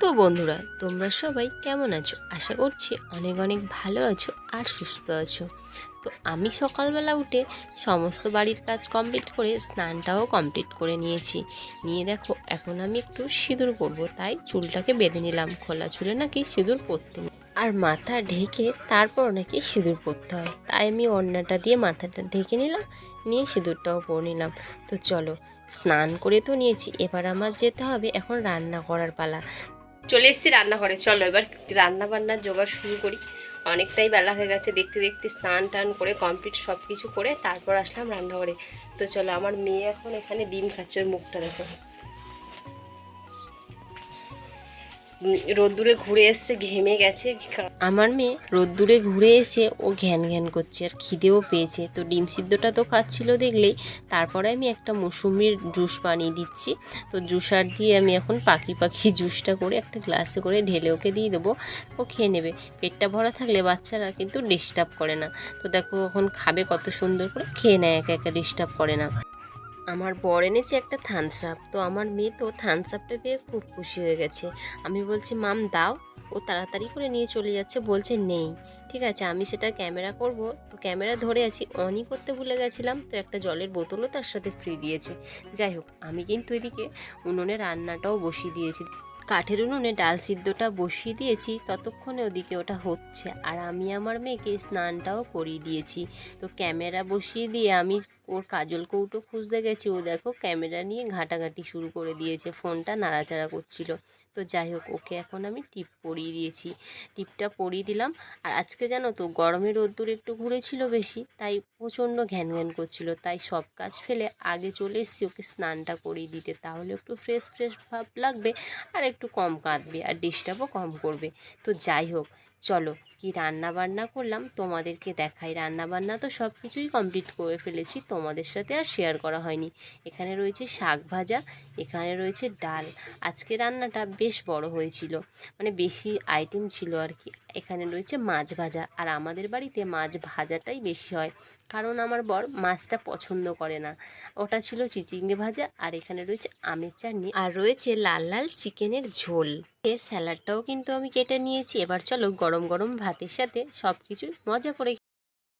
তো বন্ধুরা, তোমরা সবাই কেমন আছো? আশা করছি অনেক অনেক ভালো আছো আর সুস্থ আছো। তো আমি সকালবেলা উঠে সমস্ত বাড়ির কাজ কমপ্লিট করে স্নানটাও কমপ্লিট করে নিয়েছি। নিয়ে দেখো, এখন আমি একটু সিঁদুর পরবো, তাই চুলটাকে বেঁধে নিলাম। খোলা চুলে নাকি সিঁদুর পরতে নেই, আর মাথা ঢেকে তারপর নাকি সিঁদুর পরতে হয়। তাই আমি ওড়নাটা দিয়ে মাথাটা ঢেকে নিলাম, নিয়ে সিঁদুরটাও পরে নিলাম। তো চলো, স্নান করে তো নিয়েছি, এবার আমার যেতে হবে এখন রান্না করার পালা। চলে এসেছি রান্নাঘরে, চলো এবার রান্না বান্নার জোগাড় শুরু করি। অনেকটাই বেলা হয়ে গেছে, দেখতে দেখতে স্নান টান করে কমপ্লিট সব কিছু করে তারপর আসলাম রান্নাঘরে। তো চলো, আমার মেয়ে এখন এখানে ডিম খাচ্ছে, ওর মুখটা দেখো। রোদ্দুরে ঘুরে এসছে, ঘেমে গেছে। আমার মেয়ে রোদ্দুরে ঘুরে এসে ও ঘ্যান ঘ্যান করছে, আর খিদেও পেয়েছে। তো ডিম সিদ্ধটা তো খাচ্ছিল দেখলেই। তারপরে আমি একটা মৌসুমির জুস বানিয়ে দিচ্ছি। তো জুসার দিয়ে আমি এখন পাখি পাখি জুসটা করে একটা গ্লাসে করে ঢেলে ওকে দিয়ে দেবো, ও খেয়ে নেবে। পেটটা ভরা থাকলে বাচ্চারা কিন্তু ডিস্টার্ব করে না। তো দেখো এখন খাবে, কত সুন্দর করে খেয়ে নেয়, একা একা ডিস্টার্ব করে না। আমার বর এনেছে একটা থামস আপ, তো আমার মেয়ে তো থামস আপটা পেয়ে খুব খুশি হয়ে গেছে। আমি বলছি মাম দাও, ও তাড়াতাড়ি করে নিয়ে চলে যাচ্ছে, বলছে নেই। ঠিক আছে, আমি সেটা ক্যামেরা করব, তো ক্যামেরা ধরে আছি, অনই করতে ভুলে গেছিলাম। তো একটা জলের বোতলও তার সাথে ফ্রি দিয়েছে। যাই হোক, আমি কিন্তু এদিকে উনুনে রান্নাটাও বসিয়ে দিয়েছি। কাঠের উনুনে ডাল সিদ্ধটা বসিয়ে দিয়েছি, ততক্ষণে ওদিকে ওটা হচ্ছে, আর আমি আমার মেয়েকে স্নানটাও করিয়ে দিয়েছি। তো ক্যামেরা বসিয়ে দিয়ে আমি ওর কাজল কৌটো খুঁজতে গেছি, ও দেখো ক্যামেরা নিয়ে ঘাটাঘাটি শুরু করে দিয়েছে, ফোনটা নাড়াচাড়া করছিল। তো যাই হোক, ওকে এখন আমি টিপ পরিয়ে দিয়েছি, টিপটা পরিয়ে দিলাম। আর আজকে জানো তো, গরমে রোদ্দুর একটু ঘুরেছিল বেশি, তাই প্রচণ্ড ঘ্যান ঘ্যান করছিল। তাই সব কাজ ফেলে আগে চলে এসেছি ওকে স্নানটা করিয়ে দিতে, তাহলে একটু ফ্রেশ ফ্রেশ ভাব লাগবে, আর একটু কম কাঁদবে, আর ডিস্টার্বও কম করবে। তো যাই হোক, চলো কি রান্না বান্না করলাম তোমাদেরকে দেখাই। রান্না বান্না তো সব কিছুই কমপ্লিট করে ফেলেছি, তোমাদের সাথে আর শেয়ার করা হয়নি। এখানে রয়েছে শাক ভাজা, এখানে রয়েছে ডাল। আজকে রান্নাটা বেশ বড় হয়েছিল, মানে বেশি আইটেম ছিল আর কি। এখানে রয়েছে মাছ ভাজা, আর আমাদের বাড়িতে মাছ ভাজাটাই বেশি হয়, কারণ আমার বর মাছটা পছন্দ করে না। ওটা ছিল চিচিঙ্গে ভাজা, আর এখানে রয়েছে আমের চাটনি, আর রয়েছে লাল লাল চিকেনের ঝোল। স্যালাডটাও কিন্তু আমি কেটে নিয়েছি। এবার চলো গরম গরম ভাতের সাথে সব কিছু মজা করে